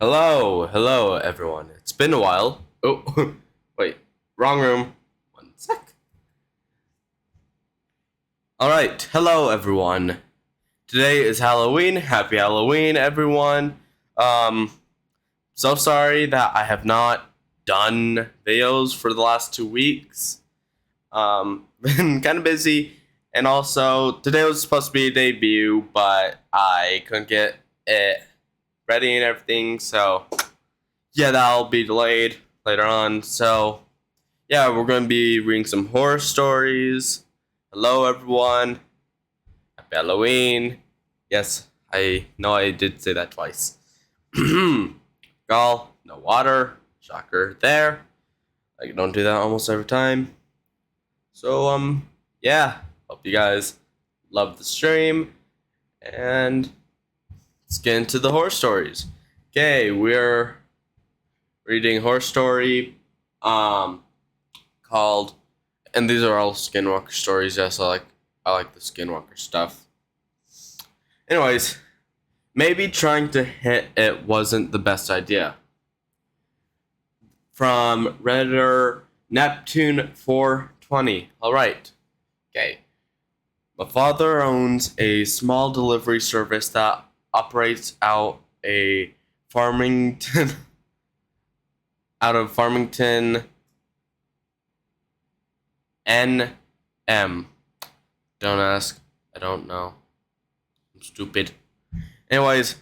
Hello, everyone. It's been a while. Oh, wait, wrong room. One sec. All right, hello, everyone. Today is Halloween. Happy Halloween, everyone. Um, so sorry that I have not done videos for the last 2 weeks. Been kind of busy, and also today was supposed to be a debut, but I couldn't get it ready and everything, so yeah, that'll be delayed later on. So, yeah, we're going to be reading some horror stories. Hello, everyone. Happy Halloween. Yes, I know I did say that twice. Gall, no water. Shocker there. I don't do that almost every time. So, yeah. Hope you guys love the stream. And let's get into the horror stories. Okay, we're reading horror story called, and these are all Skinwalker stories. Yes, I like the Skinwalker stuff. Anyways, maybe trying to hit it wasn't the best idea. From Redditor Neptune 420. All right. Okay. My father owns a small delivery service that operates Farmington out of Farmington, NM. Don't ask. I don't know. I'm stupid. Anyways,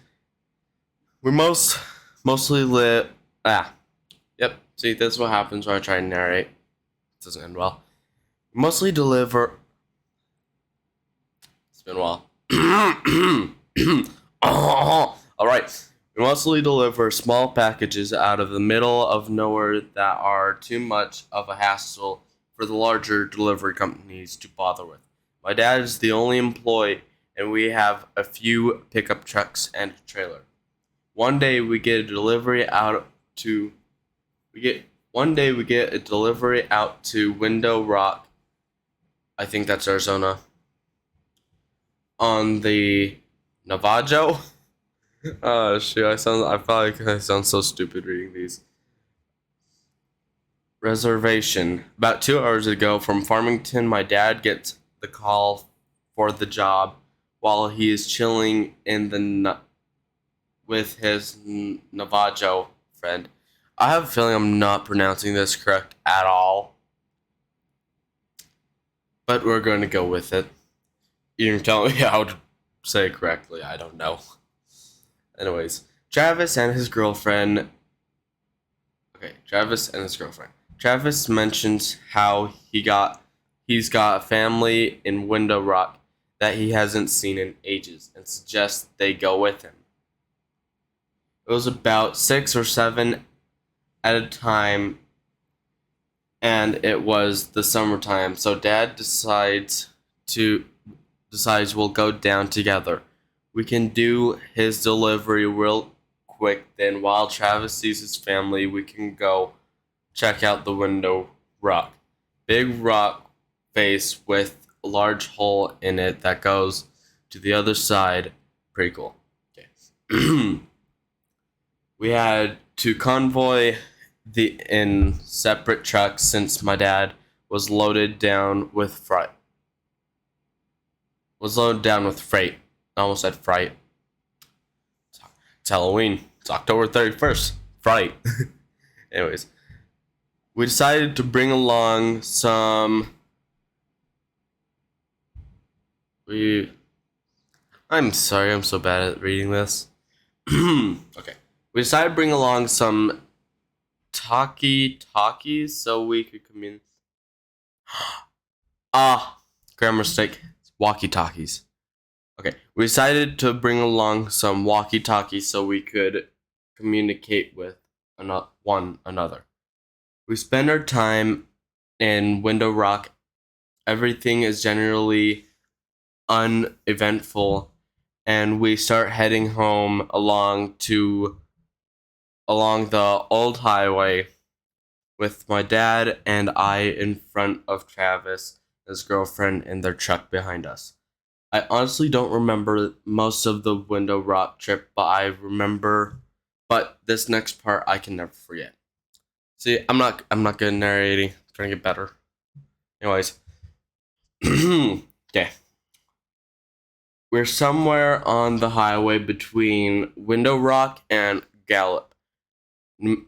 we mostly live. Yep. See, this is what happens when I try to narrate. It doesn't end well. We mostly deliver. It's been a while. All right. We mostly deliver small packages out of the middle of nowhere that are too much of a hassle for the larger delivery companies to bother with. My dad is the only employee, and we have a few pickup trucks and a trailer. One day we get a delivery out to Window Rock. I think that's Arizona. On the Navajo. Oh shoot! I feel like I sound so stupid reading these. Reservation. About 2 hours ago from Farmington, my dad gets the call for the job while he is chilling in with his Navajo friend. I have a feeling I'm not pronouncing this correct at all, but we're going to go with it. You can tell me how to say it correctly. I don't know. Anyways, Travis and his girlfriend. Travis mentions how he's got a family in Window Rock that he hasn't seen in ages and suggests they go with him. It was about 6 or 7 at a time, and it was the summertime, so Dad decides we'll go down together. We can do his delivery real quick, then while Travis sees his family, we can go check out the Window Rock. Big rock face with a large hole in it that goes to the other side. Pretty cool. Okay. We had to convoy in separate trucks since my dad was loaded down with freight. I almost said fright. It's Halloween. It's October 31st. Fright. Anyways, we decided to bring along some. I'm sorry, I'm so bad at reading this. Okay. We decided to bring along some talkies so we could communicate. Grammar mistake. It's walkie-talkies. Okay, we decided to bring along some walkie-talkies so we could communicate with one another. We spend our time in Window Rock. Everything is generally uneventful, and we start heading home along the old highway with my dad and I in front of Travis, his girlfriend, in their truck behind us. I honestly don't remember most of the Window Rock trip, but I remember. But this next part I can never forget. See, I'm not good at narrating. I'm trying to get better. Anyways, okay. We're somewhere on the highway between Window Rock and Gallup. New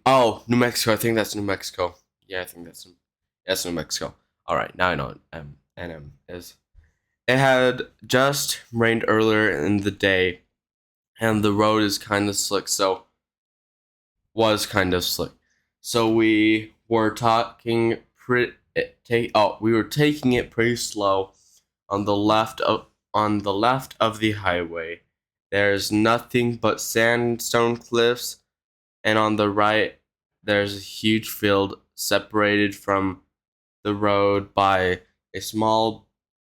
Mexico. I think that's New Mexico. Yeah, I think that's New Mexico. All right, now I know what NM is. It had just rained earlier in the day, and the road is kind of slick. Was kind of slick. So we were we were taking it pretty slow on the left of the highway. There's nothing but sandstone cliffs, and on the right there's a huge field separated from the road by a small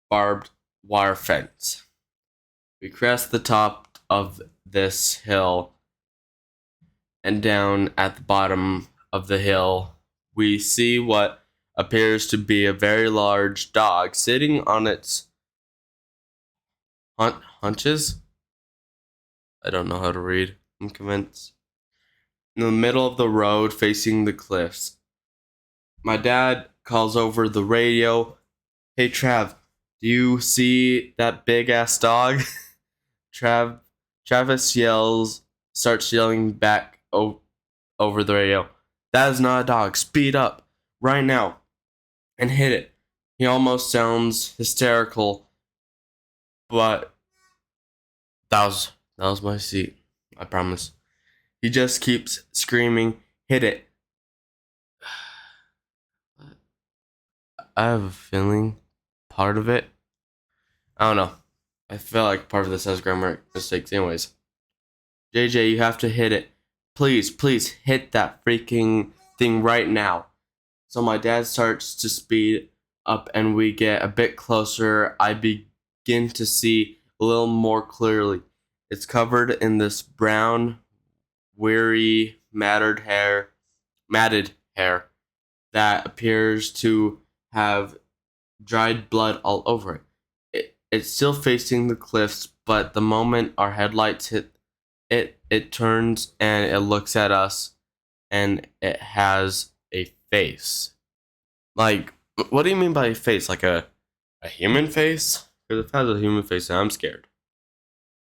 barbed wire fence. We crest the top of this hill, and down at the bottom of the hill, we see what appears to be a very large dog sitting on its hunches. I don't know how to read. I'm convinced. In the middle of the road facing the cliffs. My dad calls over the radio. Hey Trav, do you see that big ass dog? Trav Travis starts yelling back over the radio. That is not a dog. Speed up right now and hit it. He almost sounds hysterical, but that was my seat. I promise. He just keeps screaming, "Hit it!" I have a feeling part of it. I don't know. I feel like part of this has grammar mistakes. Anyways, JJ, you have to hit it. Please, please hit that freaking thing right now. So my dad starts to speed up and we get a bit closer. I begin to see a little more clearly. It's covered in this brown, weary, matted hair that appears to have dried blood all over it. It's still facing the cliffs, but the moment our headlights hit it, it turns and it looks at us and it has a face. Like, what do you mean by a face? Like a human face? Because if it has a human face, then I'm scared.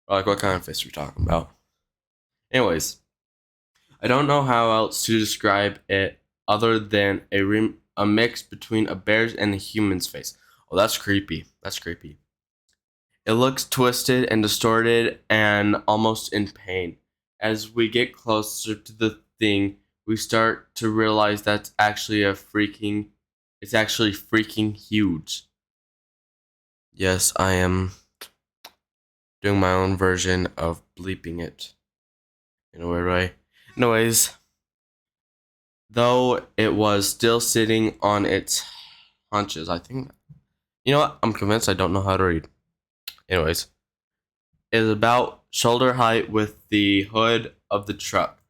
Or like, what kind of face are we talking about? Anyways, I don't know how else to describe it other than a mix between a bear's and a human's face. Oh, that's creepy. That's creepy. It looks twisted and distorted and almost in pain. As we get closer to the thing, we start to realize it's actually freaking huge. Yes, I am doing my own version of bleeping it in a weird way. Anyways, though it was still sitting on its haunches, I think. You know what? I'm convinced I don't know how to read. Anyways, it is about shoulder height with the hood of the truck.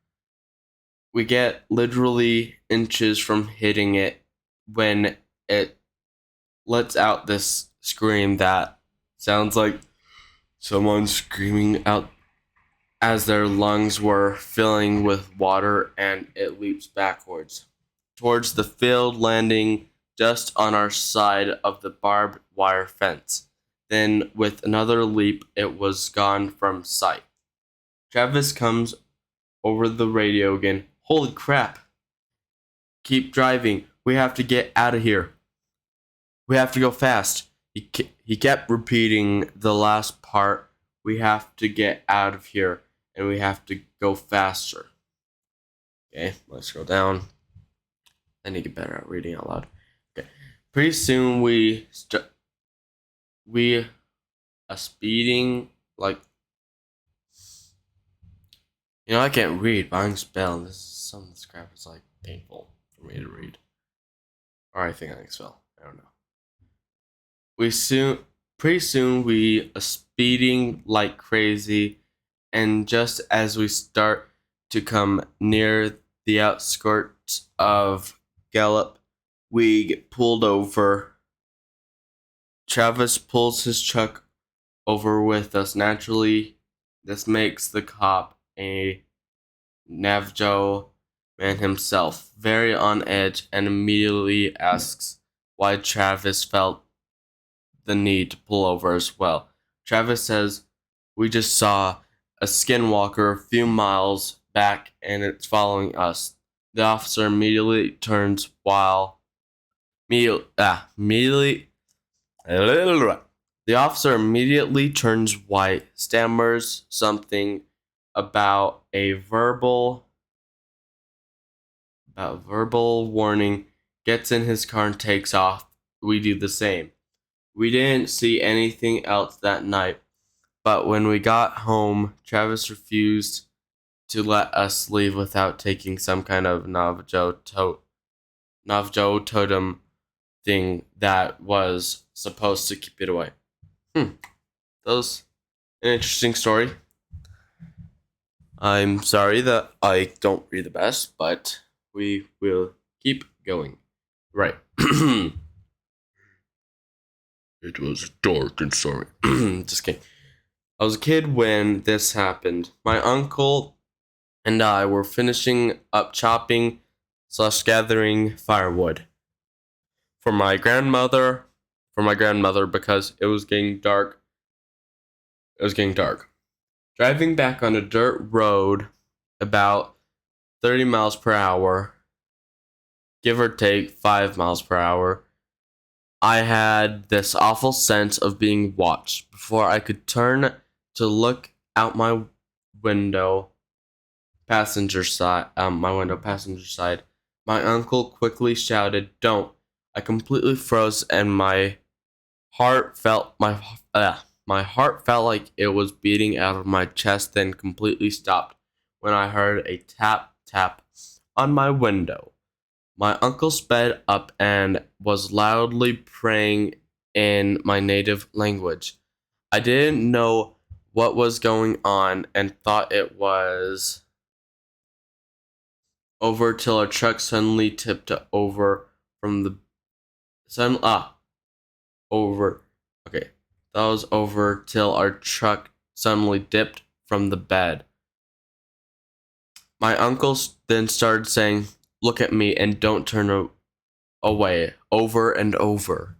We get literally inches from hitting it when it lets out this scream that sounds like someone screaming out as their lungs were filling with water, and it leaps backwards towards the field, landing just on our side of the barbed wire fence. Then, with another leap, it was gone from sight. Travis comes over the radio again. Holy crap! Keep driving. We have to get out of here. We have to go fast. He kept repeating the last part. We have to get out of here and we have to go faster. Okay, let's go down. I need to get better at reading out loud. Okay, pretty soon we are speeding like I can't read, but I can spell. Some of this crap is like painful for me to read. Or I think I can spell. I don't know. Pretty soon we are speeding like crazy, and just as we start to come near the outskirts of Gallup, we get pulled over. Travis pulls his truck over with us naturally. This makes the cop, a Navajo man himself, very on edge and immediately asks why Travis felt the need to pull over as well. Travis says, "We just saw a skinwalker a few miles back and it's following us." The officer immediately turns while immediately the officer immediately turns white, stammers something about a verbal warning, gets in his car and takes off. We do the same. We didn't see anything else that night, but when we got home, Travis refused to let us leave without taking some kind of Navajo totem thing that was supposed to keep it away. That was an interesting story. I'm sorry that I don't read the best, but we will keep going. Right. It was dark and sorry. Just kidding. I was a kid when this happened. My uncle and I were finishing up chopping / gathering firewood for my grandmother because it was getting dark. Driving back on a dirt road about 30 miles per hour, give or take 5 miles per hour, I had this awful sense of being watched. Before I could turn to look out my window passenger side, my uncle quickly shouted, "Don't!" I completely froze, and my heart felt like it was beating out of my chest. Then completely stopped when I heard a tap tap on my window. My uncle sped up and was loudly praying in my native language. I didn't know what was going on and thought it was over till our truck suddenly tipped over from the sun over okay. That was over till our truck suddenly dipped from the bed. My uncle then started saying, "Look at me and don't turn away," over and over.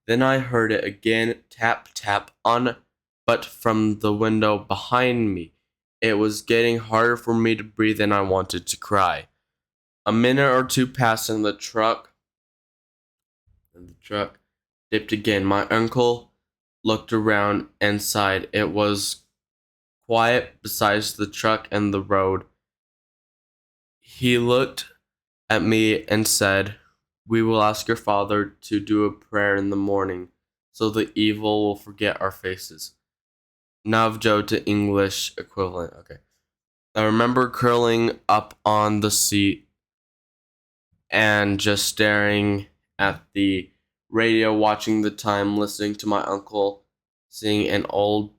Then I heard it again, tap, tap, on, but from the window behind me. It was getting harder for me to breathe and I wanted to cry. A minute or two passed and the truck dipped again. My uncle looked around and sighed. It was quiet besides the truck and the road. He looked at me and said, "We will ask your father to do a prayer in the morning, so the evil will forget our faces." Navajo to English equivalent. Okay. I remember curling up on the seat and just staring at the radio, watching the time, listening to my uncle sing an old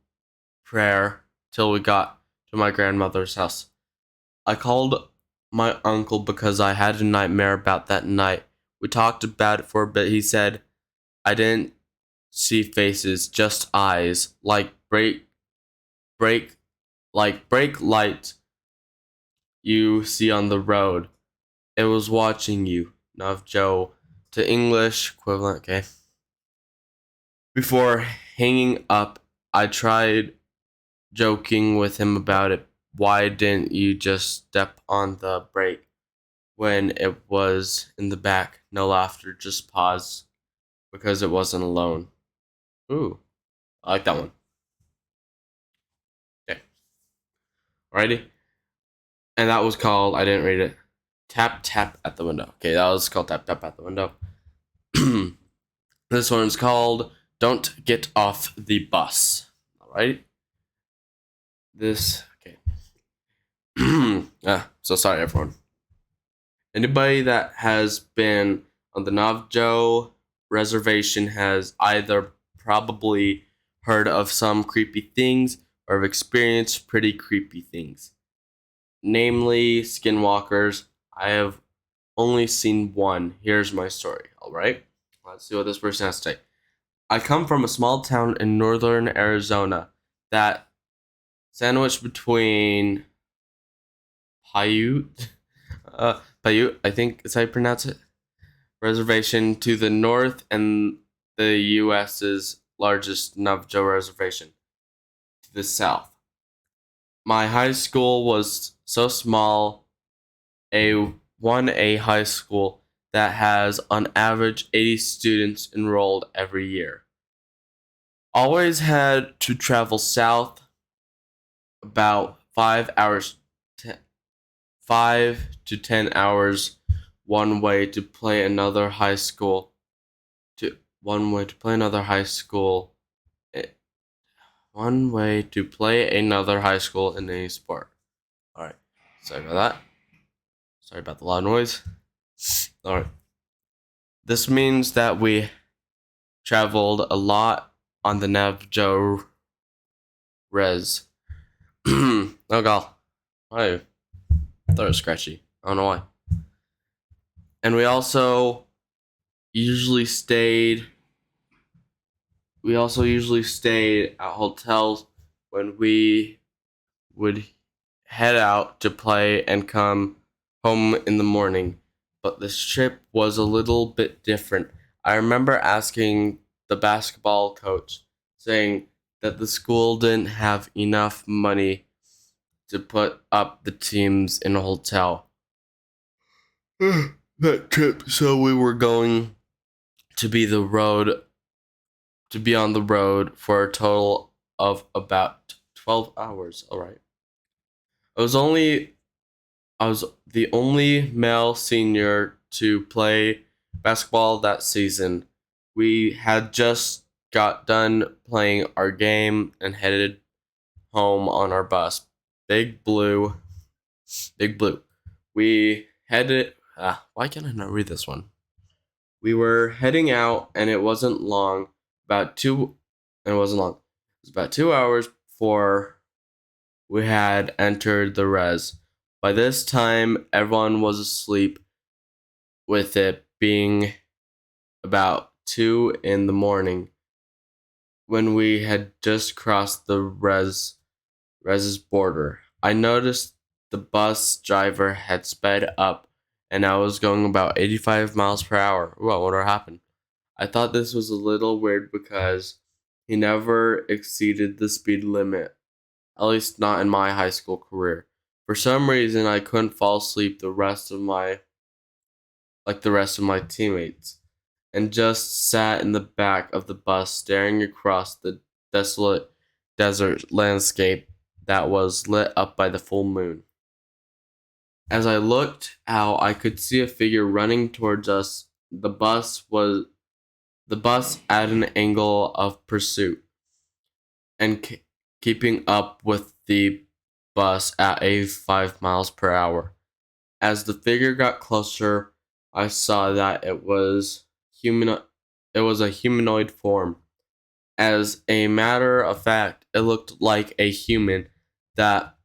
prayer till we got to my grandmother's house. I called my uncle because I had a nightmare about that night. We talked about it for a bit. He said, "I didn't see faces, just eyes, like brake lights you see on the road. It was watching you." Navajo to English equivalent, okay. Before hanging up, I tried joking with him about it. "Why didn't you just step on the brake when it was in the back?" No laughter, just pause, because it wasn't alone. Ooh, I like that one. Okay, alrighty. And that was called, I didn't read it, Tap Tap at the Window. Okay, that was called Tap Tap at the Window. This one's called Don't Get Off the Bus. Alright? Okay. So sorry, everyone. Anybody that has been on the Navajo reservation has either probably heard of some creepy things or have experienced pretty creepy things. Namely, skinwalkers. I have only seen one. Here's my story, alright? Let's see what this person has to say. I come from a small town in northern Arizona that sandwiched between Paiute, Paiute, I think is how you pronounce it, reservation to the north and the U.S.'s largest Navajo reservation to the south. My high school was so small, a 1A high school that has on average 80 students enrolled every year. Always had to travel south about 5 hours, 5 to 10 hours one way to play another high school. To one way to play another high school. eh, One way to play another high school in any sport. All right. Sorry about that. Sorry about the loud noise. All right. This means that we traveled a lot on the Navajo Res. Oh god. I thought it was scratchy. I don't know why. And usually stayed we also usually stayed at hotels when we would head out to play and come home in the morning. But this trip was a little bit different. I remember asking the basketball coach, saying that the school didn't have enough money to put up the teams in a hotel that trip, so we were going to be on the road for a total of about 12 hours. All right. I was only I was the only male senior to play basketball that season. We had just got done playing our game and headed home on our bus. Big Blue, Big Blue. We headed. Why can't I not read this one? We were heading out, and it wasn't long. About two, and it wasn't long. It was about 2 hours before we had entered the res. By this time, everyone was asleep, with it being about 2 in the morning when we had just crossed the res's border. I noticed the bus driver had sped up and I was going about 85 miles per hour. Ooh, I wonder what happened. I thought this was a little weird because he never exceeded the speed limit, at least not in my high school career. For some reason, I couldn't fall asleep the rest of my teammates, and just sat in the back of the bus staring across the desolate desert landscape that was lit up by the full moon. As I looked out, I could see a figure running towards us. The bus at an angle of pursuit and keeping up with the bus at 85 miles per hour. As the figure got closer, I saw that human. It was a humanoid form. As a matter of fact, it looked like a human, that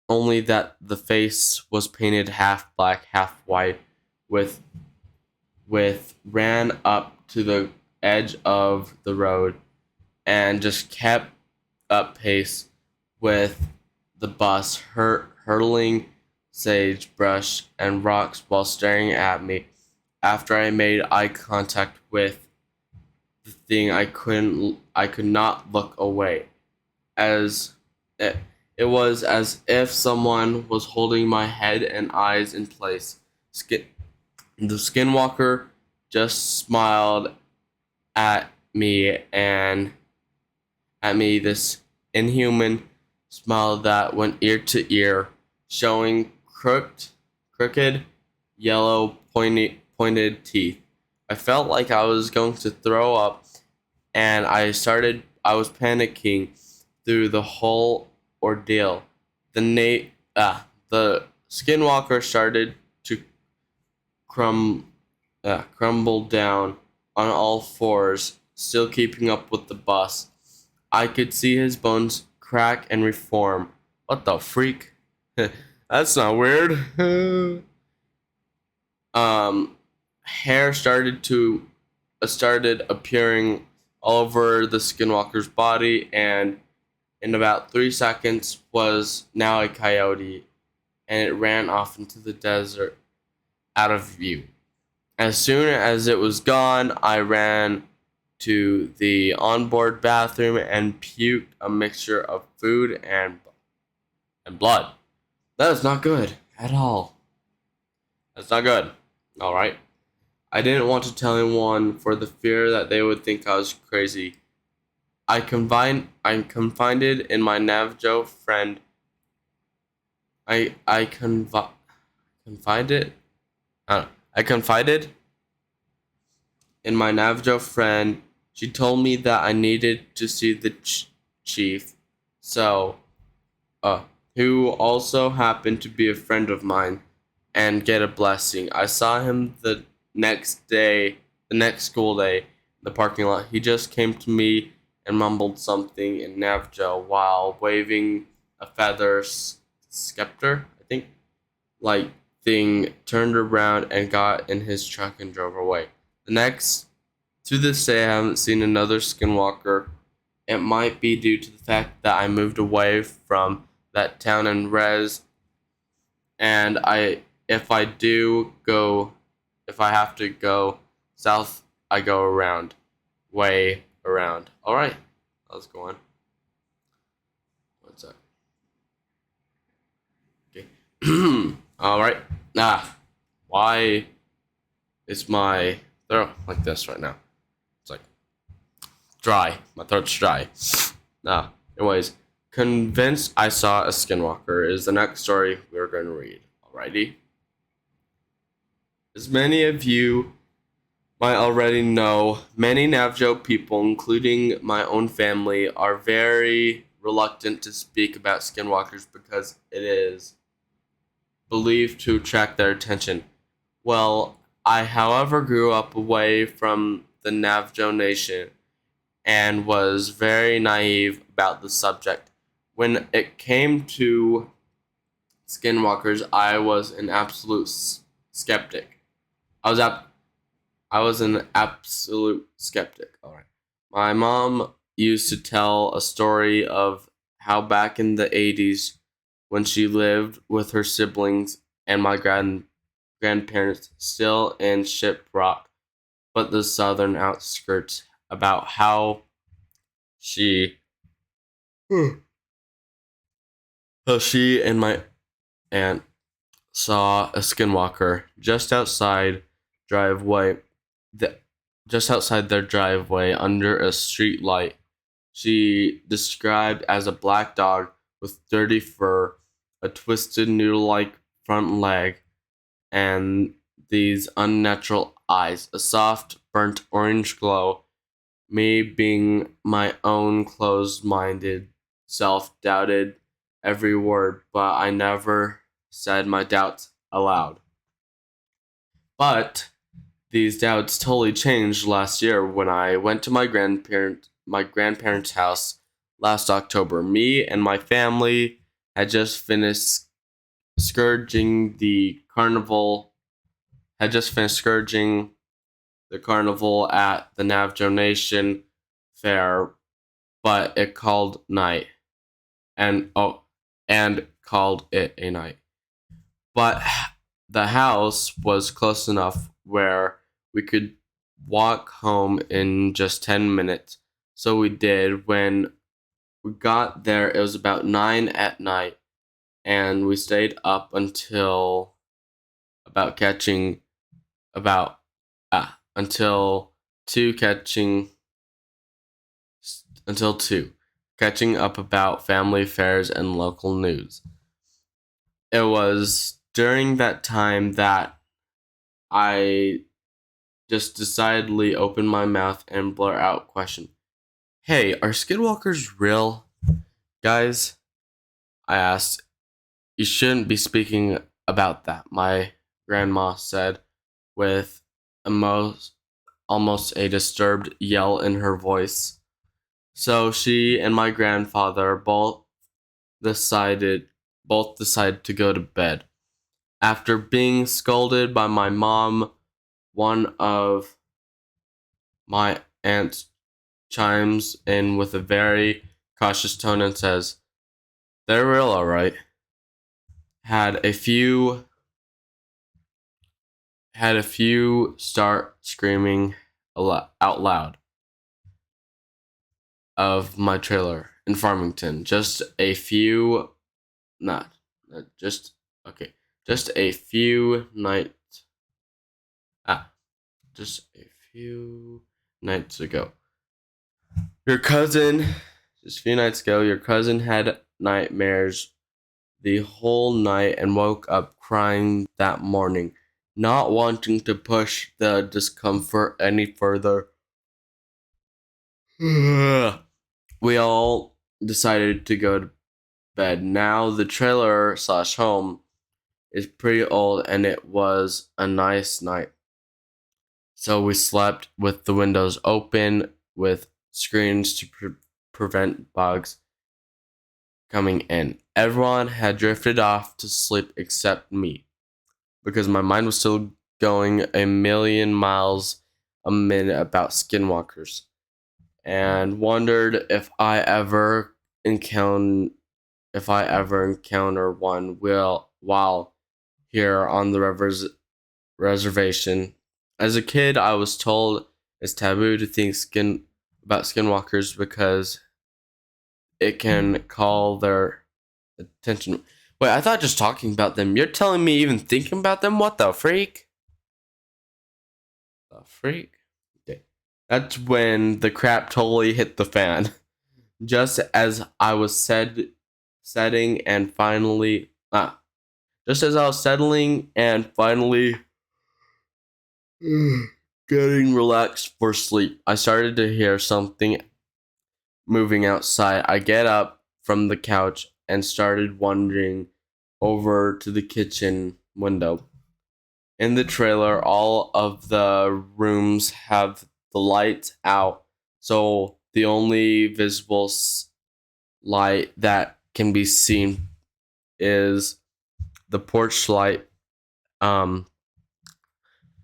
only that the face was painted half black, half white, with ran up to the edge of the road and just kept up pace with the bus, hurtling sagebrush and rocks while staring at me. After I made eye contact with the thing, I could not look away. As it, it was as if someone was holding my head and eyes in place. Skin, the skinwalker just smiled at me and at me this inhuman smile that went ear to ear, showing crooked, yellow, pointed teeth. I felt like I was going to throw up, and I was panicking through the whole ordeal. The skinwalker started to crum, crumble down on all fours, still keeping up with the bus. I could see his bones crack and reform. What the freak? That's not weird. um, Hair started appearing all over the skinwalker's body, and in about 3 seconds was now a coyote, and it ran off into the desert out of view. As soon as it was gone, I ran to the onboard bathroom and puked a mixture of food and blood. That is not good at all. That's not good. Alright. I didn't want to tell anyone for the fear that they would think I was crazy. I confided in my Navjo friend. I confided I confided in my Navjo friend. She told me that I needed to see the chief. So, uh, who also happened to be a friend of mine, and get a blessing. I saw him the next school day, in the parking lot. He just came to me and mumbled something in Navjo while waving a feather scepter, I think, like thing, turned around and got in his truck and drove away. The next, to this day, I haven't seen another skinwalker. It might be due to the fact that I moved away from that town and res, and if I do go, if I have to go south, I go around, way around. All right, let's go on. What's that? Okay. All right. Why is my throat like this right now? It's like dry. My throat's dry. Anyways, convinced I saw a skinwalker is the next story we're going to read. Alrighty. As many of you might already know, many Navjo people, including my own family, are very reluctant to speak about skinwalkers because it is believed to attract their attention. Well, I, however, grew up away from the Navjo nation and was very naive about the subject. When it came to skinwalkers, I was an absolute skeptic. I was I was an absolute skeptic. All right. My mom used to tell a story of how back in the 80s, when she lived with her siblings and my grandparents still in Shiprock, but the southern outskirts, about she how she and my aunt saw a skinwalker driveway the, just outside their driveway under a street light. She described as a black dog with dirty fur, a twisted noodle-like front leg, and these unnatural eyes, a soft burnt orange glow. Me, being my own closed-minded self, doubted every word, but I never said my doubts aloud. But these doubts totally changed last year when I went to my grandparents' house last October. Me and my family had just finished scourging the carnival had just finished scourging the carnival at the Navjo Nation fair, but it called night and called it a night. But the house was close enough where we could walk home in just 10 minutes. So we did. When we got there, it was about 9 at night, and we stayed up about catching about until 2 until 2 catching up about family affairs and local news. It was during that time that I just decidedly opened my mouth and blurt out question. Hey, are skinwalkers real? Guys, I asked. You shouldn't be speaking about that, my grandma said with almost a disturbed yell in her voice. So she and my grandfather decided both decided to go to bed. After being scolded by my mom, one of my aunts chimes in with a very cautious tone and says, "They're real, all right." Had a few start screaming out loud of my trailer in Farmington. Just a few, not just okay, just a few nights. Ah, just a few nights ago. Your cousin, just a few nights ago, your cousin had nightmares the whole night and woke up crying that morning, not wanting to push the discomfort any further. We all decided to go to bed. Now the trailer slash home is pretty old and it was a nice night. So we slept with the windows open with screens to prevent bugs coming in. Everyone had drifted off to sleep except me because my mind was still going a million miles a minute about skinwalkers and wondered if I ever encounter one while here on the reservation. As a kid, I was told it's taboo to think about skinwalkers because it can call their attention. Wait, I thought just talking about them. You're telling me even thinking about them? What the freak? The freak? Okay. That's when the crap totally hit the fan. Just as I was setting and finally just as I was settling and finally getting relaxed for sleep, I started to hear something moving outside. I get up from the couch and started wandering over to the kitchen window. In the trailer, all of the rooms have the lights out, so the only visible light that can be seen is the porch light um,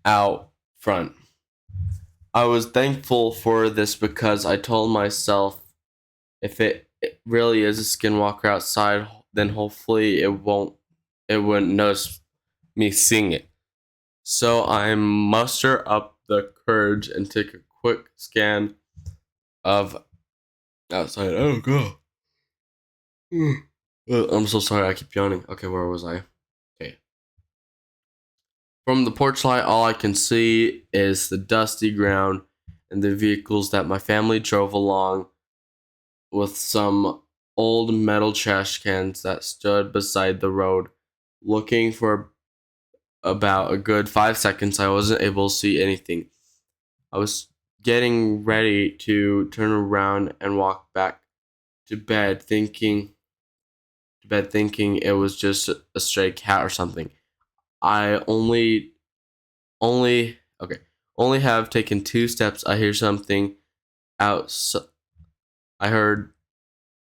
out front. I was thankful for this because I told myself if it really is a skinwalker outside, then hopefully it wouldn't notice me seeing it. So I muster up the courage and take a quick scan of outside. Oh god. I'm so sorry, I keep yawning. Okay, where was I? Okay. From the porch light, all I can see is the dusty ground and the vehicles that my family drove along with some old metal trash cans that stood beside the road. Looking for about a good 5 seconds, I wasn't able to see anything. I was getting ready to turn around and walk back to bed, thinking it was just a stray cat or something. I only okay, only have taken 2 steps. I hear something out. I heard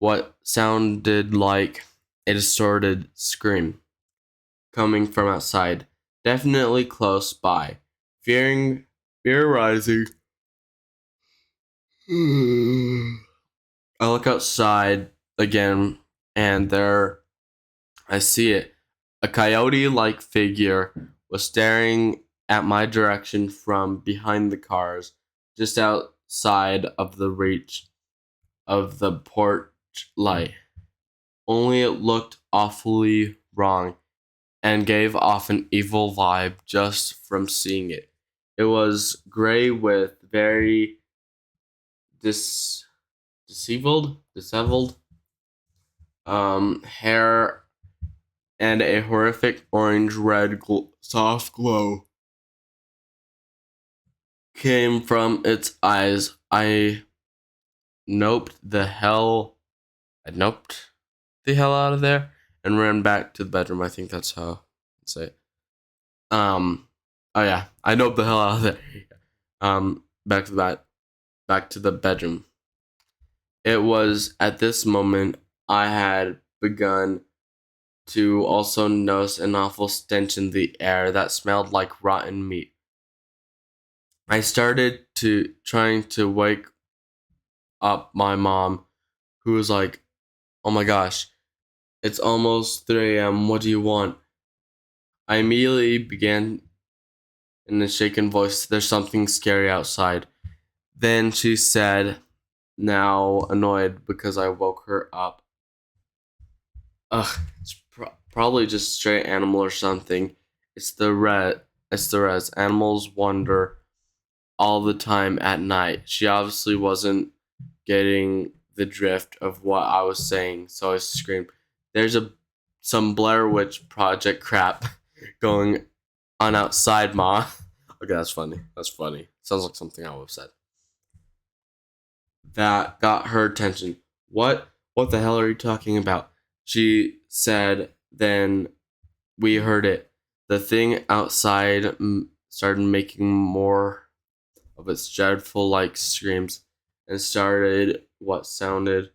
what sounded like a distorted scream coming from outside, definitely close by. Fear rising. I look outside again, and there I see it. A coyote like figure was staring at my direction from behind the cars, just outside of the reach of the porch light. Only it looked awfully wrong and gave off an evil vibe just from seeing it. It was gray with very disheveled hair and a horrific orange red soft glow came from its eyes. Noped the hell I noped the hell out of there and ran back to the bedroom. I think that's how I say it. Oh yeah, I noped the hell out of there. Back to back to the bedroom. It was at this moment I had begun to also notice an awful stench in the air that smelled like rotten meat. I started to trying to wake up my mom, who was like, "Oh my gosh, it's almost 3 a.m. What do you want?" I immediately began in a shaken voice, "There's something scary outside." Then she said, now annoyed because I woke her up, "Ugh, it's probably just a stray animal or something. It's the red. It's the res. Animals wander all the time at night." She obviously wasn't getting the drift of what I was saying, so I screamed, "There's some Blair Witch Project crap going on outside, Ma." Okay, that's funny. That's funny. Sounds like something I would have said. That got her attention. What the hell are you talking about?" She said. Then we heard it. The thing outside started making more of its dreadful like screams and started what sounded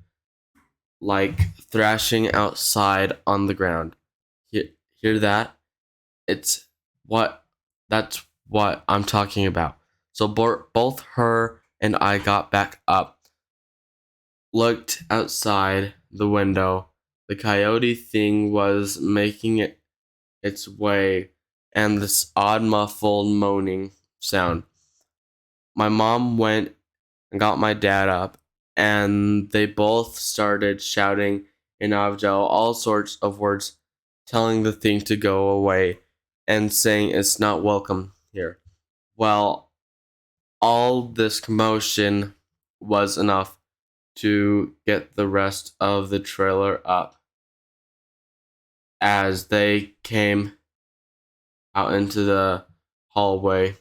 like thrashing outside on the ground. Hear that? It's what that's what I'm talking about. So both her and I got back up, looked outside the window. The coyote thing was making its way, and this odd muffled moaning sound. My mom went and got my dad up, and they both started shouting in Avjo all sorts of words, telling the thing to go away and saying it's not welcome here. Well, all this commotion was enough to get the rest of the trailer up. As they came out into the hallway,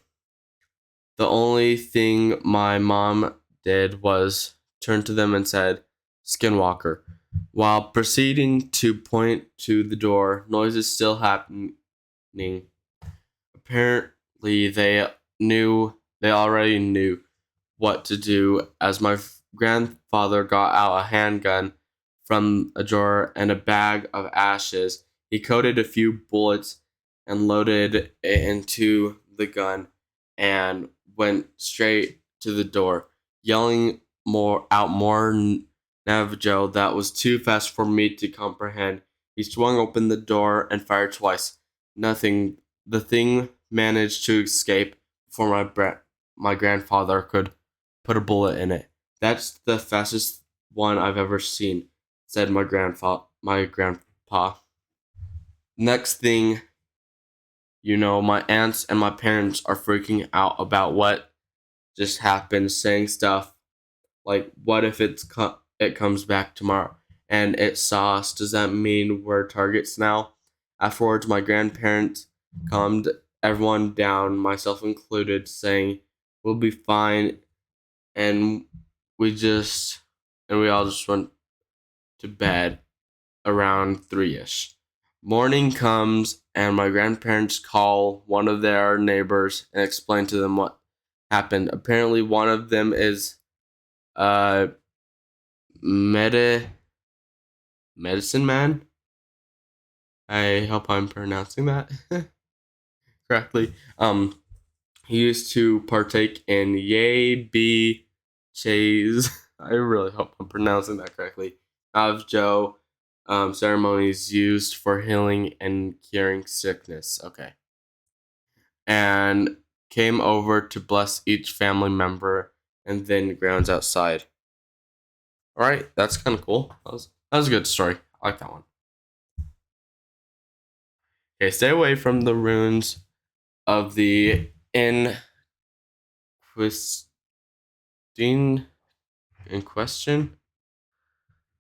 the only thing my mom did was turn to them and said, "Skinwalker," while proceeding to point to the door. Noises still happening. Apparently, they already knew what to do, as my grandfather got out a handgun from a drawer and a bag of ashes. He coated a few bullets and loaded it into the gun and went straight to the door, yelling more Navajo that was too fast for me to comprehend. He swung open the door and fired twice. Nothing. The thing managed to escape before my grandfather could put a bullet in it. "That's the fastest one I've ever seen," said my grandpa. Next thing you know, my aunts and my parents are freaking out about what just happened, saying stuff like, "What if it comes back tomorrow and it saw us? Does that mean we're targets now?" Afterwards, my grandparents calmed everyone down, myself included, saying, "We'll be fine," and we just we all just went to bed around 3ish. Morning comes and my grandparents call one of their neighbors and explain to them what happened. Apparently one of them is uh medi- medicine man. I hope I'm pronouncing that correctly. He used to partake in Yay Be Chase. I really hope I'm pronouncing that correctly. Of Joe ceremonies used for healing and curing sickness. Okay. And came over to bless each family member and then grounds outside. All right, that's kind of cool. That was a good story. I like that one. Okay, stay away from the ruins of the in question.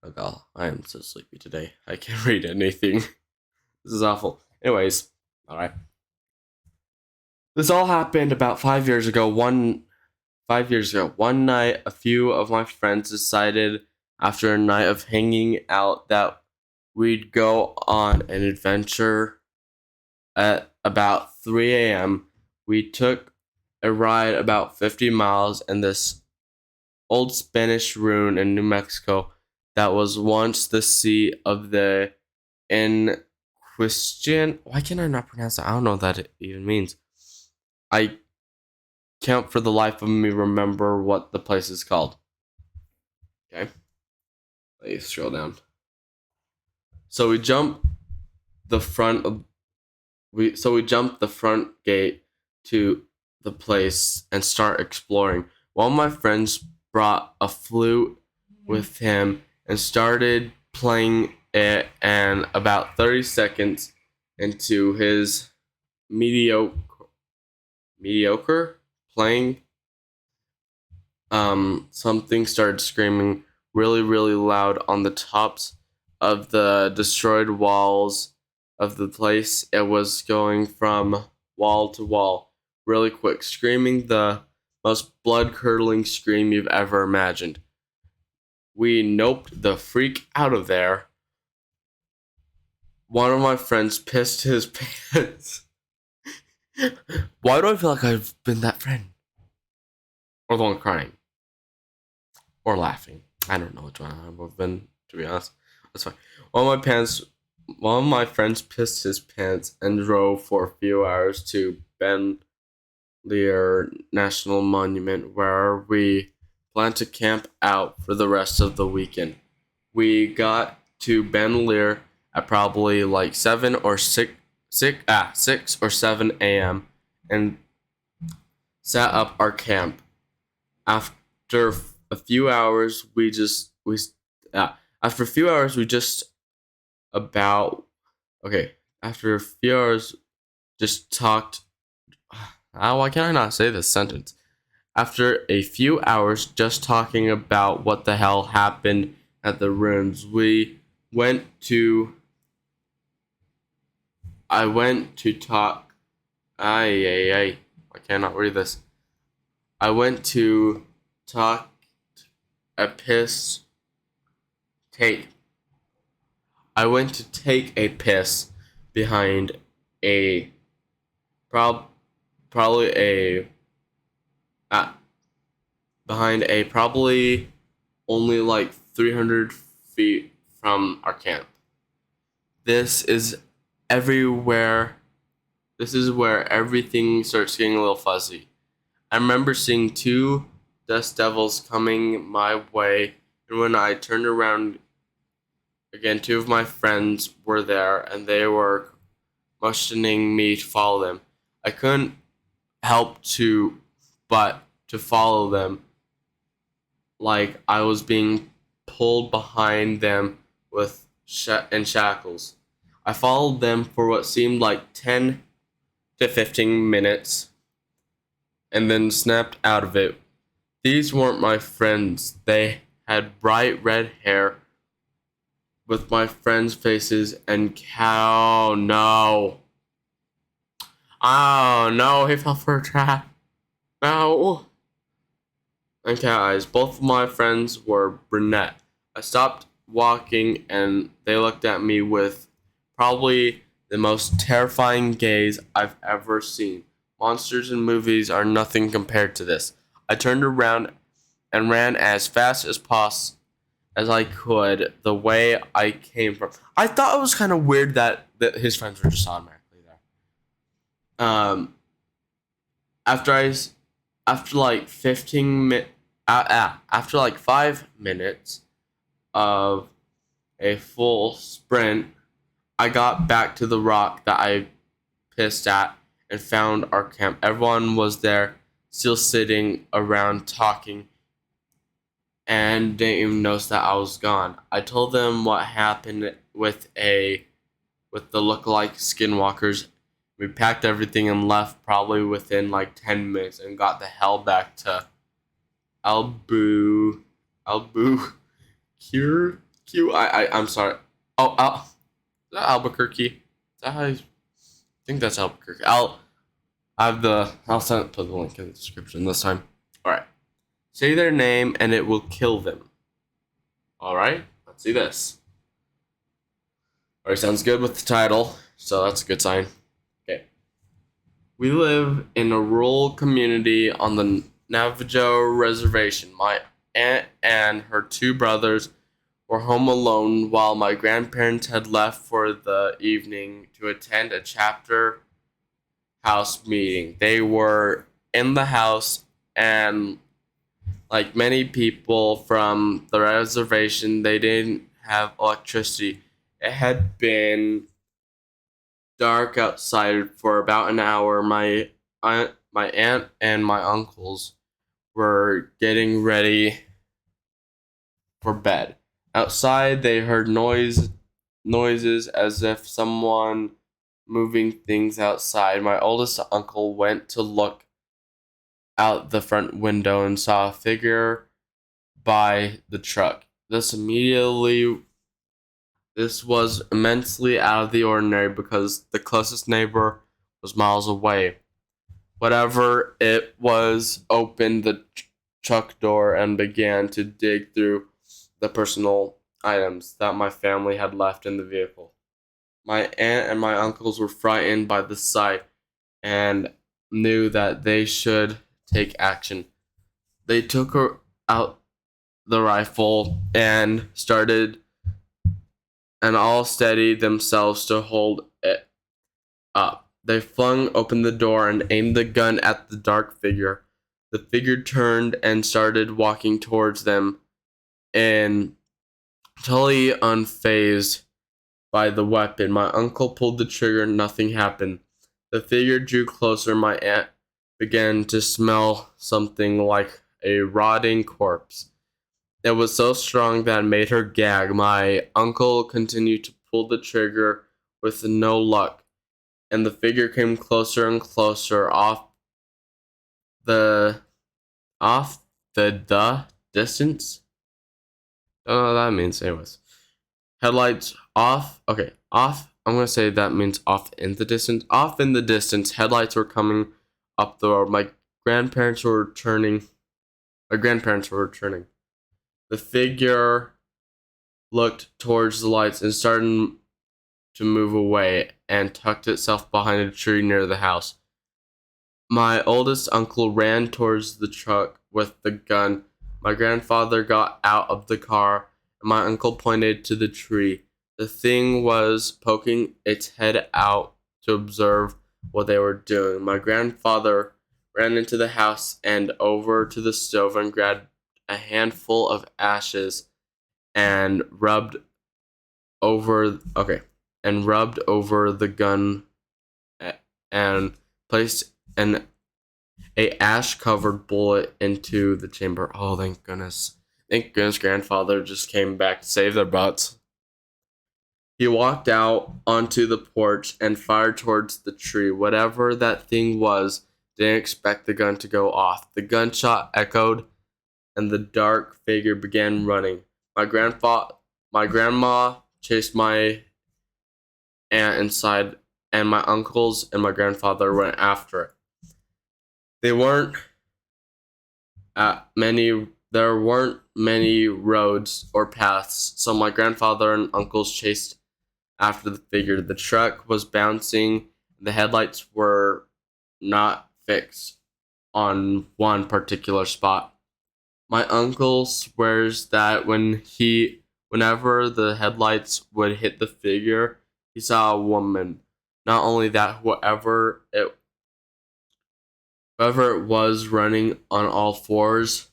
Oh god, I am so sleepy today. I can't read anything. This is awful. Anyways, all right. This all happened about 5 years ago. 5 years ago, one night, a few of my friends decided after a night of hanging out that we'd go on an adventure. At about 3 a.m., we took a ride about 50 miles in this old Spanish ruin in New Mexico that was once the seat of the Inquisition. Why can I not pronounce that? I don't know what that even means. I can't for the life of me remember what the place is called. Okay, let me scroll down. So we jump the front of we jump the front gate to the place and start exploring. One of my friends brought a flute with him and started playing it, and about 30 seconds into his mediocre mediocre playing, something started screaming really loud on the tops of the destroyed walls of the place. It was going from wall to wall really quick, screaming the most blood curdling scream you've ever imagined. We noped the freak out of there. One of my friends pissed his pants. Why do I feel like I've been that friend? Or the one crying? Or laughing? I don't know which one I've been, to be honest. That's fine. One of my friends pissed his pants and drove for a few hours to Ben Lear National Monument, where we plan to camp out for the rest of the weekend. We got to Ben Lear at probably like 6 or 7 a.m. and set up our camp. After a few hours, after a few hours we just about okay. After a few hours, just talked. Why can I not say this sentence? After a few hours just talking about what the hell happened at the ruins, went to. I went to talk. I cannot read this. I went to talk a piss. Take. I went to take a piss behind a probably a uh, behind a probably only like 300 feet from our camp. This is everywhere. This is where everything starts getting a little fuzzy. I remember seeing two dust devils coming my way, and when I turned around again, two of my friends were there, and they were motioning me to follow them. I couldn't help but to follow them, like I was being pulled behind them in shackles. I followed them for what seemed like 10 to 15 minutes and then snapped out of it. These weren't my friends. They had bright red hair with my friends' faces and cow. No. Oh no, he fell for a trap. No. And cat eyes. Both of my friends were brunette. I stopped walking and they looked at me with probably the most terrifying gaze I've ever seen. Monsters in movies are nothing compared to this. I turned around and ran as fast as I could the way I came from. I thought it was kind of weird that his friends were just automatically there. After I after like 15 minutes after like 5 minutes of a full sprint, I got back to the rock that I pissed at and found our camp. Everyone was there, still sitting around talking, and didn't even notice that I was gone. I told them what happened with the lookalike skinwalkers. We packed everything and left probably within like 10 minutes and got the hell back to Albu I'm sorry. Is that Albuquerque? Is that how you, I think that's Albuquerque. I'll put the link in the description this time. Alright. Say their name and it will kill them. Alright, let's see this. Alright, sounds good with the title, so that's a good sign. Okay. We live in a rural community on the Navajo reservation. My aunt and her two brothers were home alone while my grandparents had left for the evening to attend a chapter house meeting. They were in the house and Like many people from the reservation, they didn't have electricity. It had been dark outside for about an hour. My aunt and my uncles were getting ready for bed. Outside, they heard noises as if someone moving things outside. My oldest uncle went to look out the front window and saw a figure by the truck. This was immensely out of the ordinary because the closest neighbor was miles away. Whatever it was opened the truck door and began to dig through the personal items that my family had left in the vehicle. My aunt and my uncles were frightened by the sight and knew that they should take action. They took her out the rifle and all steadied themselves to hold it up. They flung open the door and aimed the gun at the dark figure. The figure turned and started walking towards them, and totally unfazed by the weapon. My uncle pulled the trigger, nothing happened. The figure drew closer. My aunt began to smell something like a rotting corpse. It was so strong that it made her gag. My uncle continued to pull the trigger with no luck, and the figure came closer and closer the off the distance. Don't know what that means. Anyways, headlights off. Okay, off. I'm gonna say that means off in the distance. Off in the distance, headlights were coming up the road. Grandparents were returning. My grandparents were returning. The figure looked towards the lights and started to move away and tucked itself behind a tree near the house. My oldest uncle ran towards the truck with the gun. My grandfather got out of the car, and my uncle pointed to the tree. The thing was poking its head out to observe what they were doing. My grandfather ran into the house and over to the stove and grabbed a handful of ashes and over rubbed over the gun and placed an a ash covered bullet into the chamber. Oh, thank goodness. Thank goodness grandfather just came back to save their butts. He walked out onto the porch and fired towards the tree. Whatever that thing was, didn't expect the gun to go off. The gunshot echoed and the dark figure began running. My grandma chased my aunt inside, and my uncles and my grandfather went after it. They weren't there weren't many roads or paths, so my grandfather and uncles chased after the figure. The truck was bouncing, the headlights were not fixed on one particular spot. My uncle swears that whenever the headlights would hit the figure, he saw a woman. Not only that, whoever it was running on all fours,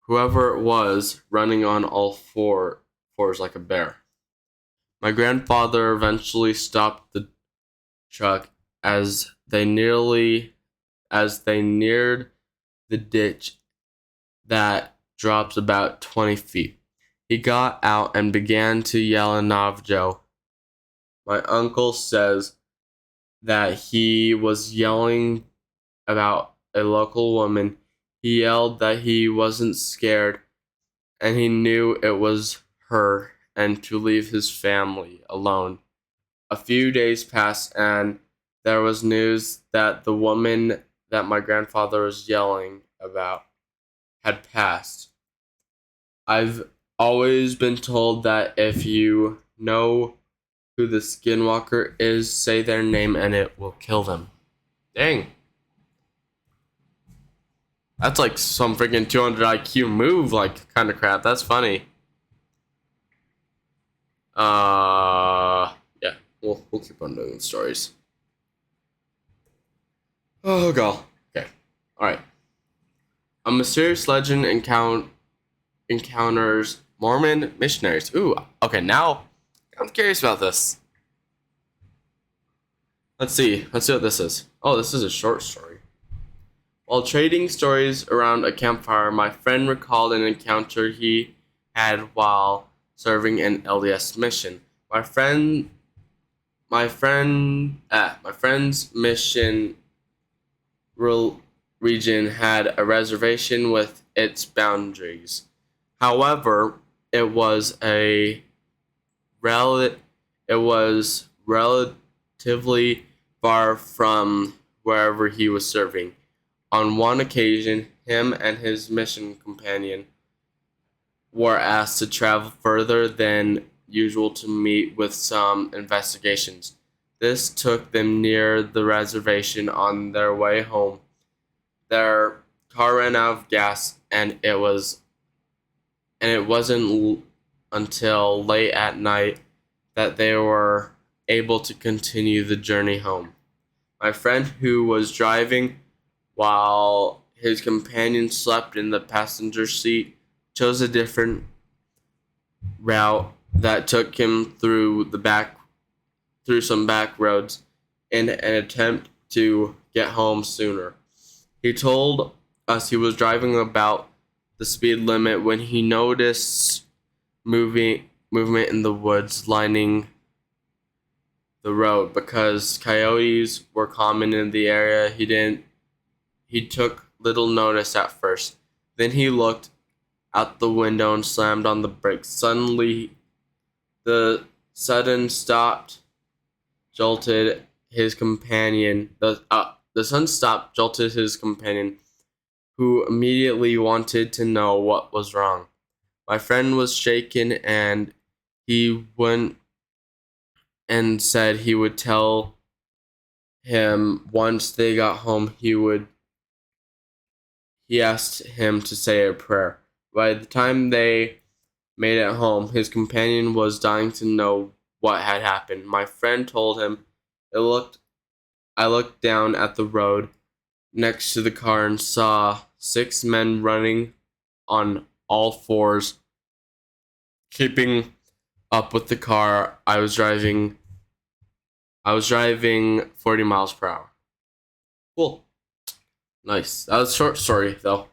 whoever it was running on all fours like a bear. My grandfather eventually stopped the truck as they neared the ditch that drops about 20 feet. He got out and began to yell in Navajo. My uncle says that he was yelling about a local woman. He yelled that he wasn't scared and he knew it was her and to leave his family alone. A few days passed and there was news that the woman that my grandfather was yelling about had passed. I've always been told that if you know who the skinwalker is, say their name and it will kill them. Dang. That's like some freaking 200 IQ move, like, kind of crap. That's funny. Yeah, we'll keep on doing stories. Oh, God. Okay. All right. A mysterious legend encounters Mormon missionaries. Ooh, okay, now I'm curious about this. Let's see. Let's see what this is. Oh, this is a short story. While trading stories around a campfire, my friend recalled an encounter he had while serving an LDS mission. My friend's mission rel- region had a reservation with its boundaries. However, it was a rel- it was relatively far from wherever he was serving. On one occasion, him and his mission companion were asked to travel further than usual to meet with some investigations. This took them near the reservation. On their way home, their car ran out of gas, and it wasn't until late at night that they were able to continue the journey home. My friend, who was driving while his companion slept in the passenger seat, chose a different route that took him through some back roads in an attempt to get home sooner. He told us he was driving about the speed limit when he noticed movement in the woods lining the road. Because coyotes were common in the area, he took little notice at first. Then he looked out the window and slammed on the brakes. Suddenly, the sudden stopped jolted his companion. The sun stopped jolted his companion, who immediately wanted to know what was wrong. My friend was shaken, and he went and said he would tell him once they got home. He asked him to say a prayer. By the time they made it home, his companion was dying to know what had happened. My friend told him, "It looked I looked down at the road next to the car and saw six men running on all fours, keeping up with the car I was driving. I was driving 40 miles per hour." Cool. Nice. That was a short story, though.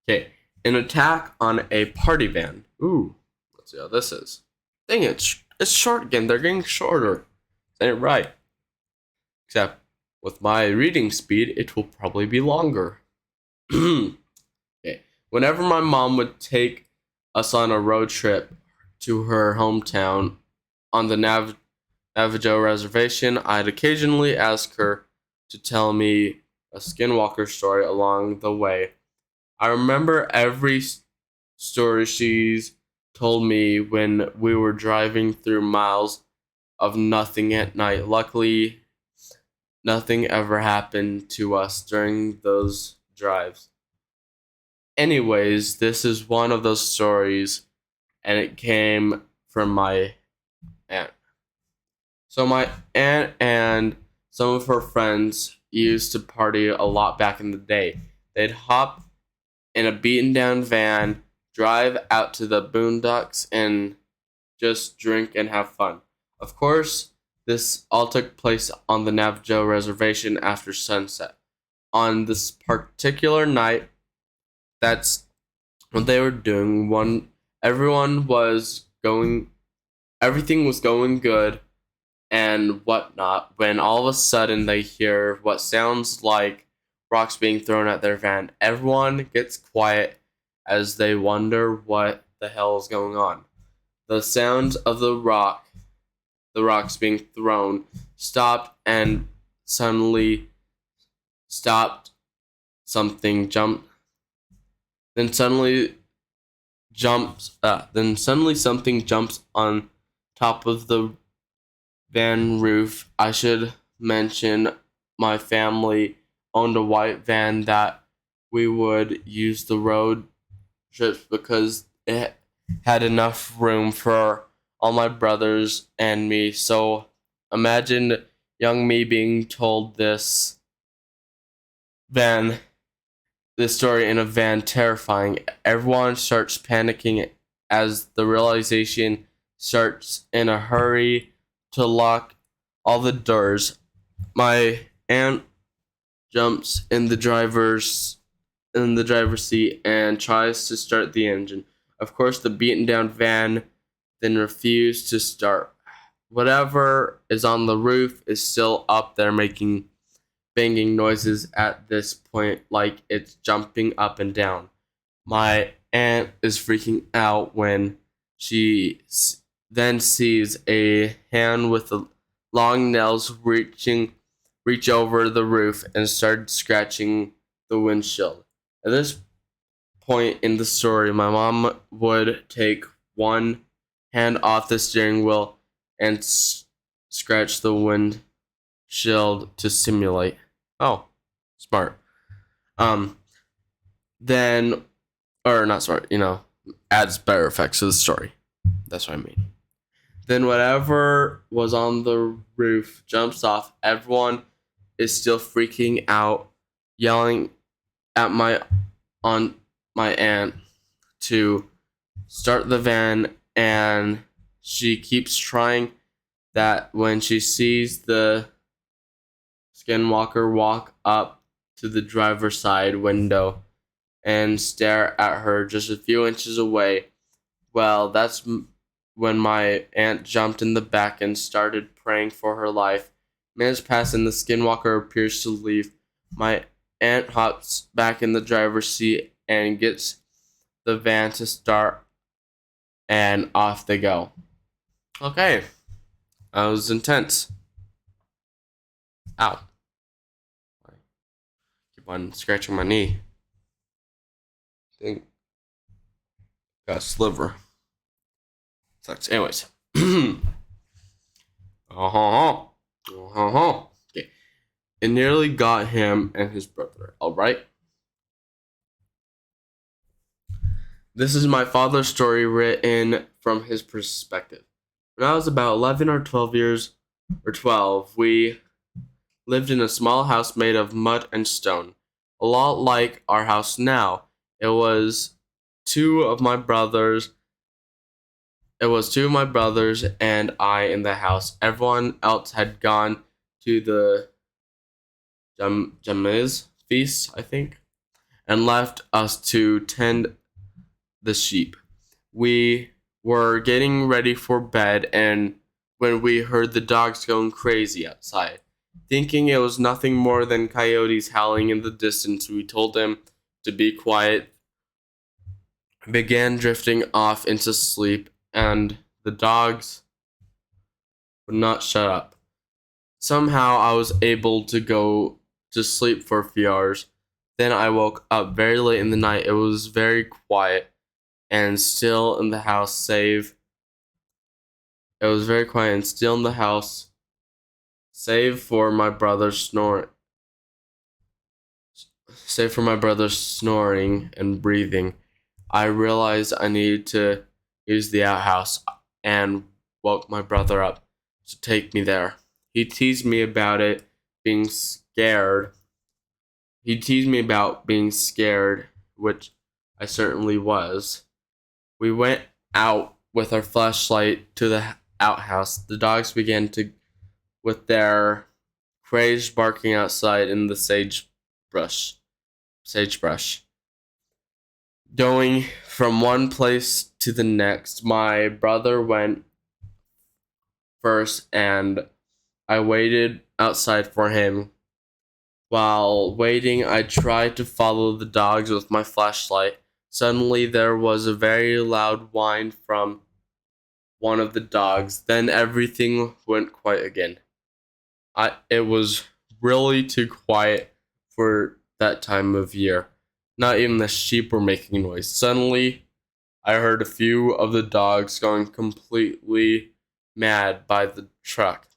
Okay. An attack on a party van. Ooh. Let's see how this is. Dang it. It's short again. They're getting shorter. Ain't it right? Except with my reading speed, it will probably be longer. Okay. Whenever my mom would take us on a road trip to her hometown on the Navajo reservation, I'd occasionally ask her to tell me a skinwalker story along the way. I remember every story she's told me when we were driving through miles of nothing at night. Luckily, nothing ever happened to us during those drives. Anyways, this is one of those stories, and it came from my aunt. So, my aunt and some of her friends used to party a lot back in the day. They'd hop in a beaten down van, drive out to the boondocks, and just drink and have fun. Of course, this all took place on the Navajo reservation after sunset. On this particular night, that's what they were doing. Everyone was going, everything was going good and whatnot, when all of a sudden they hear what sounds like rocks being thrown at their van. Everyone gets quiet as they wonder what the hell is going on. The sounds of the rocks being thrown, stopped, and suddenly stopped. Something jumped. Then suddenly Then suddenly something jumps on top of the van roof. I should mention my family owned a white van that we would use the road trips because it had enough room for all my brothers and me. So imagine young me being told this van this story in a van terrifying. Everyone starts panicking as the realization starts in a hurry to lock all the doors. My aunt jumps in the driver's seat and tries to start the engine. Of course, the beaten down van then refused to start. Whatever is on the roof is still up there making banging noises at this point, like it's jumping up and down. My aunt is freaking out when she then sees a hand with the long nails reach over the roof and start scratching the windshield. At this point in the story, my mom would take one hand off the steering wheel and scratch the windshield to simulate. Oh, smart. Um, then, or not smart, adds better effects to the story. That's what I mean. Then whatever was on the roof jumps off. Everyone is still freaking out, yelling at my aunt to start the van, and she keeps trying that. When she sees the skinwalker walk up to the driver's side window and stare at her just a few inches away, well, that's when my aunt jumped in the back and started praying for her life. Minutes pass and the skinwalker appears to leave. My aunt hops back in the driver's seat and gets the van to start, and off they go. Okay, that was intense. Ow. I keep on scratching my knee. I think got a sliver. Sucks. Anyways. Okay. It nearly got him and his brother. Alright? This is my father's story written from his perspective. When I was about 11 or 12 years, or 12, we lived in a small house made of mud and stone. A lot like our house now. It was two of my brothers and I in the house. Everyone else had gone to the Jamiz feast, I think, and left us to tend the sheep. We were getting ready for bed, and when we heard the dogs going crazy outside, thinking it was nothing more than coyotes howling in the distance, we told them to be quiet, began drifting off into sleep, and the dogs would not shut up. Somehow I was able to go to sleep for a few hours. Then I woke up very late in the night. It was very quiet and still in the house, save for my brother's snoring and breathing. I realized I needed to use the outhouse and woke my brother up to take me there. He teased me about being scared. Which I certainly was. We went out with our flashlight to the outhouse. The dogs began with their crazed barking outside in the sagebrush. Going from one place to the next. My brother went first, and I waited outside for him. While waiting, I tried to follow the dogs with my flashlight. Suddenly, there was a very loud whine from one of the dogs. Then everything went quiet again. It was really too quiet for that time of year. Not even the sheep were making noise. Suddenly, I heard a few of the dogs going completely mad by the truck.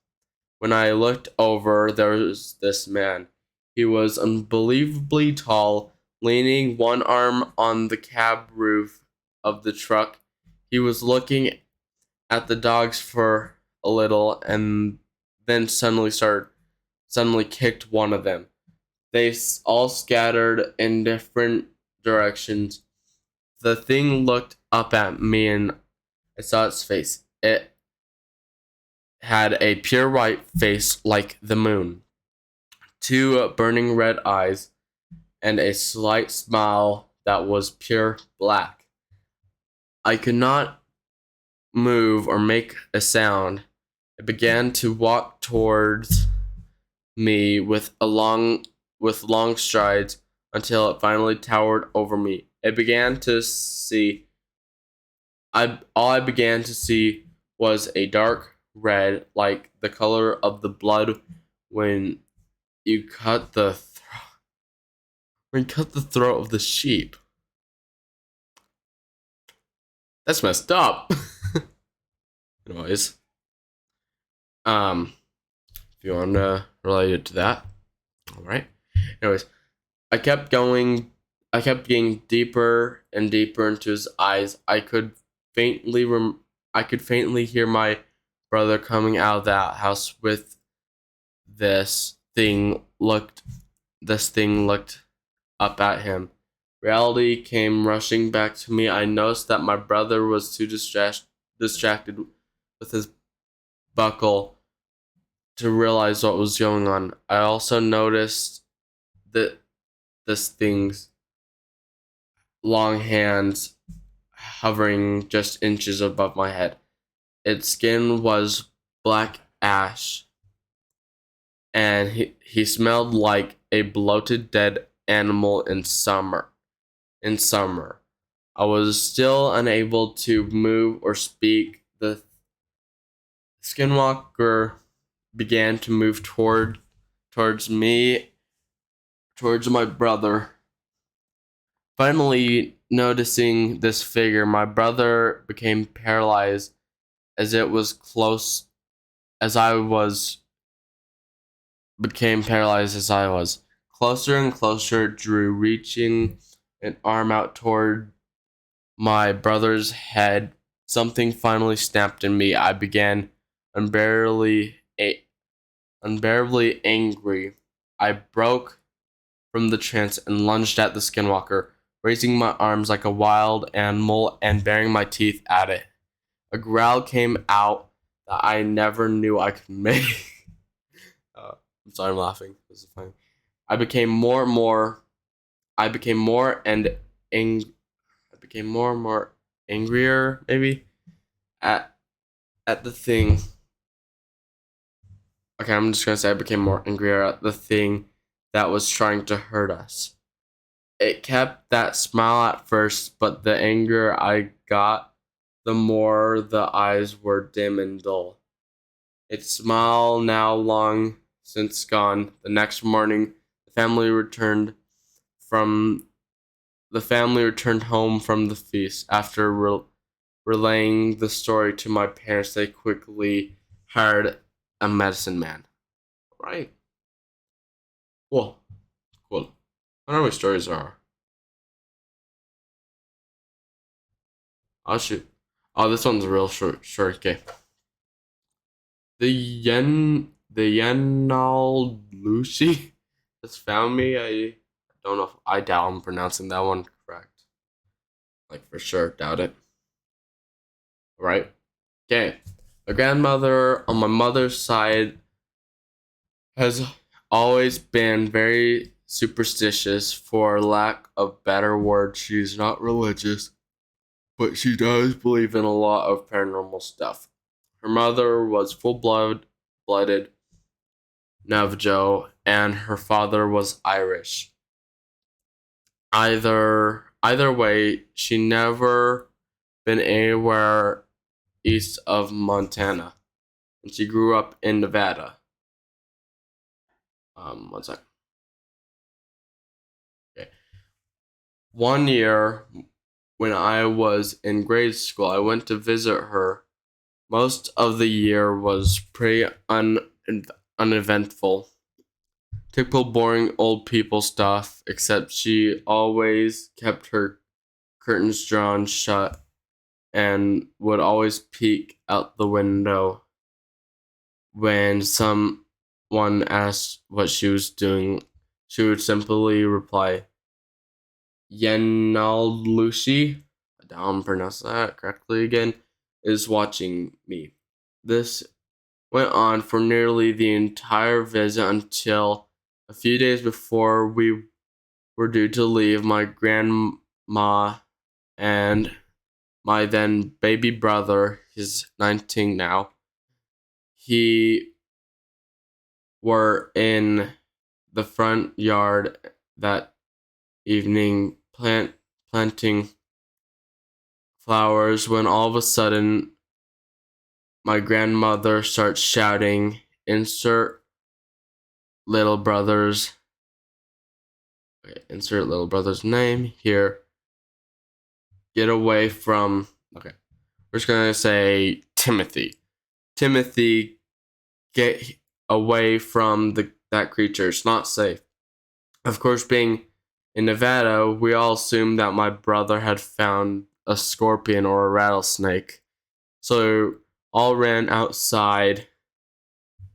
When I looked over, there was this man. He was unbelievably tall, leaning one arm on the cab roof of the truck. He was looking at the dogs for a little and then suddenly kicked one of them. all scattered in different directions. The thing looked up at me and I saw its face. It had a pure white face like the moon, two burning red eyes, and a slight smile that was pure black. I could not move or make a sound. It began to walk towards me with long strides until it finally towered over me. All I began to see was a dark red, like the color of the blood when you cut the throat of the sheep. That's messed up. Anyways, if you want to relate it to that, all right. Anyways, I kept going. I kept getting deeper and deeper into his eyes. I could faintly hear my brother coming out of that house with this thing looked this thing looked up at him. Reality came rushing back to me. I noticed that my brother was too distracted with his buckle to realize what was going on. I also noticed that this thing's long hands hovering just inches above my head. Its skin was black ash, and he smelled like a bloated dead animal in summer. I was still unable to move or speak. The skinwalker began to move towards me, towards my brother. Finally, noticing this figure, my brother became paralyzed as it was close as I was became paralyzed as I was. Closer and closer it drew, reaching an arm out toward my brother's head. Something finally snapped in me. I began unbearably angry. I broke from the trance and lunged at the skinwalker, raising my arms like a wild animal and baring my teeth at it. A growl came out that I never knew I could make. I'm sorry, I'm laughing. This is funny. I became more and more. I became more and ang. I became more and more angrier, maybe, at the thing. Okay, I'm just gonna say I became more angrier at the thing that was trying to hurt us. It kept that smile at first, but the anger I got, the more the eyes were dim and dull. Its smile now long since gone. The next morning, from the family returned home from the feast. After relaying the story to my parents, they quickly hired a medicine man. Right? Cool. Cool. I don't know what stories are. Oh shoot. Oh, this one's real short. Short. Okay. The Yenal Lucy has found me. I don't know if I doubt I'm pronouncing that one correct. Like for sure, doubt it. Right? Okay. My grandmother on my mother's side has always been very superstitious, for lack of better word. She's not religious, but she does believe in a lot of paranormal stuff. Her mother was blooded Navajo, and her father was Irish. Either way, she never been anywhere east of Montana, and she grew up in Nevada. One second. Okay. One year, when I was in grade school, I went to visit her. Most of the year was pretty uneventful. Typical boring old people stuff, except she always kept her curtains drawn shut and would always peek out the window when someone asked what she was doing. she would simply reply, Yenal I don't pronounce that correctly again, is watching me. This went on for nearly the entire visit until a few days before we were due to leave. My grandma and my then baby brother, he's 19 now, he were in the front yard that evening planting flowers when all of a sudden my grandmother starts shouting, insert little brother's insert little brother's name here. Get away from, okay, we're just gonna say Timothy. Timothy, get away from that creature. It's not safe. Of course, being in Nevada, we all assumed that my brother had found a scorpion or a rattlesnake. So all ran outside.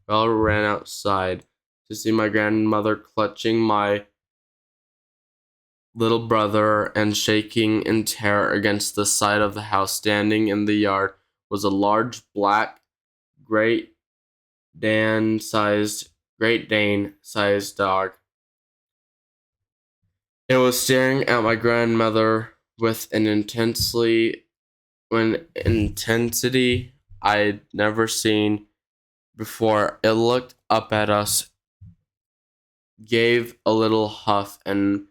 We all ran outside to see my grandmother clutching my little brother and shaking in terror against the side of the house. Standing in the yard was a large black Great Great Dane sized dog. It was staring at my grandmother with an intensity I'd never seen before. It looked up at us, gave a little huff, and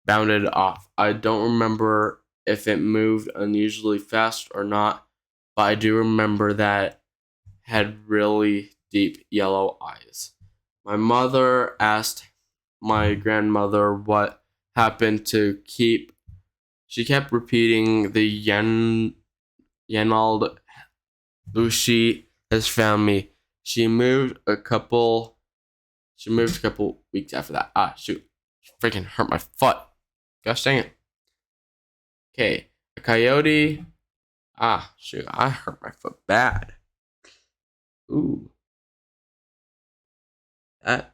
bounded off. I don't remember if it moved unusually fast or not, but I do remember that it had really deep yellow eyes. My mother asked my grandmother what happened to keep. She kept repeating the Yenald Lucy has found me. She moved a couple weeks after that. Ah, shoot. Freaking hurt my foot. Gosh dang it. Okay. A coyote. Ah, shoot. I hurt my foot bad. Ooh. That.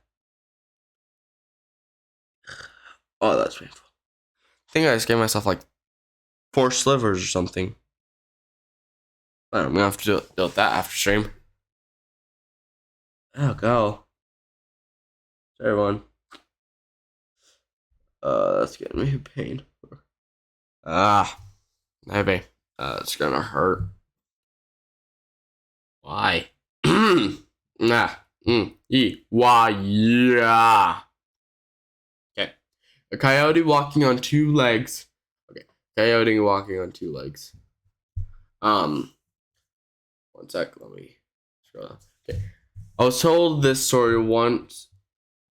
Oh, that's painful. I think I just gave myself like 4 slivers or something. I'm gonna have to deal with that after stream. Oh, go. Everyone. That's getting me in pain. Ah, maybe. It's gonna hurt. Why? Nah. Why? Yeah. Okay. A coyote walking on 2 legs. Okay. Coyote walking on 2 legs. 1 sec. Let me scroll down. Okay. I was told this story once.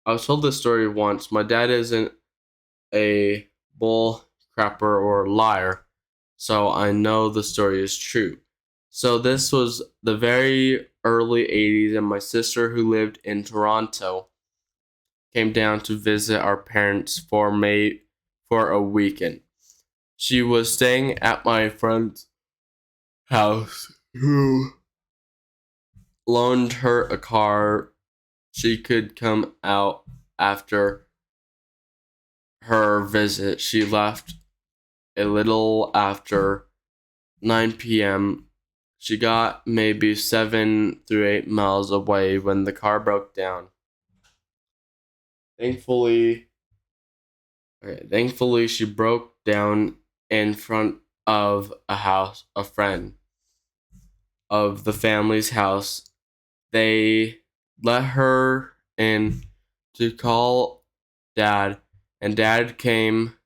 My dad isn't a bull crapper or liar, so I know the story is true. So this was the very early 80s, and my sister, who lived in Toronto, came down to visit our parents for a weekend. She was staying at my friend's house, who loaned her a car. She could come out after her visit. She left a little after 9 p.m. She got maybe 7 through 8 miles away when the car broke down. Thankfully, she broke down in front of a friend of the family's house. They let her in to call Dad, and Dad came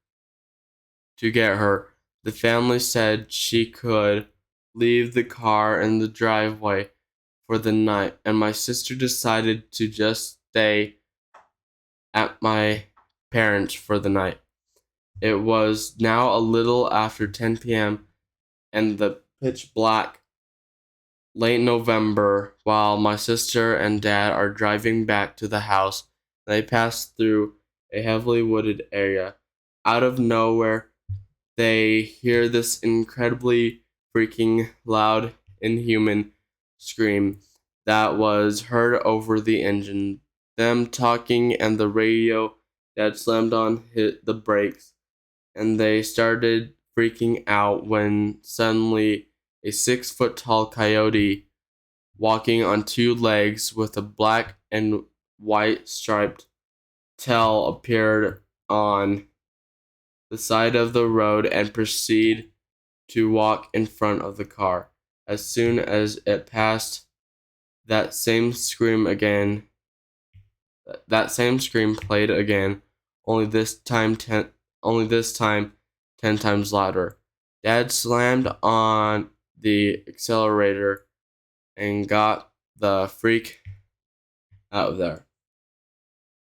to get her. The family said she could leave the car in the driveway for the night, and my sister decided to just stay at my parents for the night. It was now a little after 10 p.m. and the pitch black late November. While my sister and dad are driving back to the house, they pass through a heavily wooded area. Out of nowhere, they hear this incredibly freaking loud, inhuman scream that was heard over the engine. Them talking and the radio Dad slammed on hit the brakes, and they started freaking out when suddenly a 6 foot tall coyote walking on two legs with a black and white striped tail appeared on the side of the road and proceeded to walk in front of the car. As soon as it passed, that same scream again. That same scream played again, only this time 10 times louder. Dad slammed on the accelerator and got the freak out of there.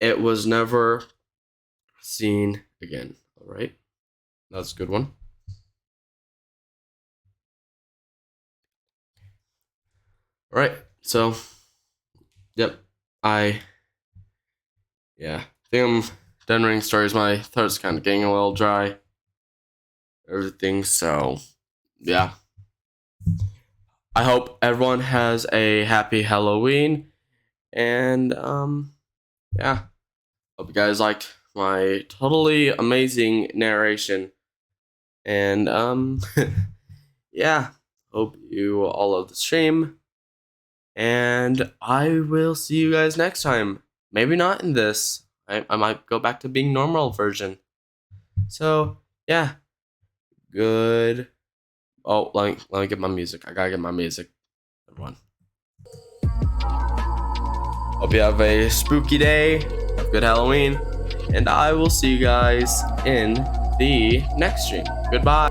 It was never seen again. All right, that's a good one. All right, so yep, I yeah, I think I'm done reading stories. My throat's kind of getting a little dry. Everything, so yeah. I hope everyone has a happy Halloween, and yeah, hope you guys liked my totally amazing narration, and yeah, hope you all love the stream, and I will see you guys next time. Maybe not in this. I might go back to being normal version. So yeah, good. Oh, let me get my music. I gotta get my music. Everyone. Hope you have a spooky day, have a good Halloween, and I will see you guys in the next stream. Goodbye.